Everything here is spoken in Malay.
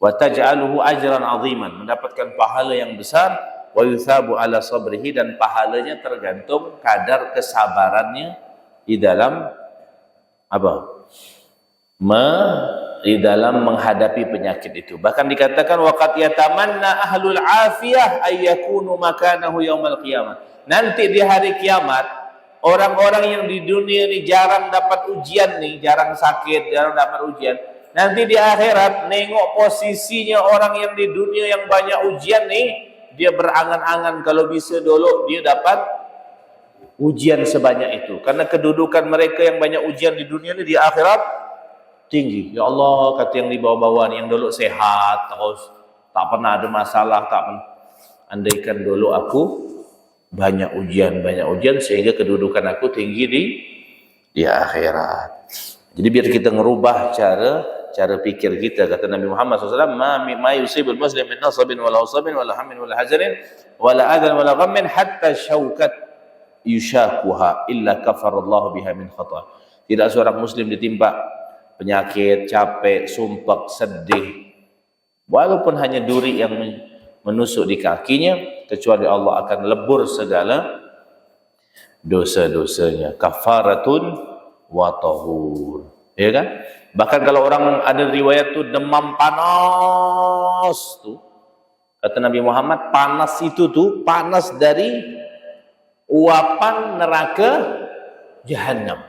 wa taj'aluhu ajran 'aziman, mendapatkan pahala yang besar, wa yuthabu ala sabrihi, dan pahalanya tergantung kadar kesabarannya di dalam apa? Di dalam menghadapi penyakit itu. Bahkan dikatakan waqad yatamanna ahlul afiyah ay yakunu makanahu yaumal qiyamah. Nanti di hari kiamat, orang-orang yang di dunia ini jarang dapat ujian nih, jarang sakit, jarang dapat ujian. Nanti di akhirat nengok posisinya orang yang di dunia yang banyak ujian nih, dia berangan-angan kalau bisa dulu dia dapat ujian sebanyak itu. Karena kedudukan mereka yang banyak ujian di dunia ini di akhirat tinggi. Ya Allah, kata yang di bawah-bawah yang dulu sehat terus, tak pernah ada masalah, tak pernah. Andaikan dulu aku banyak ujian sehingga kedudukan aku tinggi di akhirat. Jadi biar kita ngerubah cara pikir kita. Kata Nabi Muhammad SAW, ma yusibul muslim min nasabin wala usabin wala hammin wala hazanin wala adan wala ghammin hatta syaukat yushakuha illa kafarallahu biha min khata. Tidak seorang muslim ditimpa penyakit, capek, sumpek, sedih, walaupun hanya duri yang menusuk di kakinya, kecuali Allah akan lebur segala dosa-dosanya. Kafaratun wa tahur. Ya kan? Bahkan kalau orang ada riwayat tu demam panas tu, kata Nabi Muhammad, panas itu tu panas dari uapan neraka Jahannam.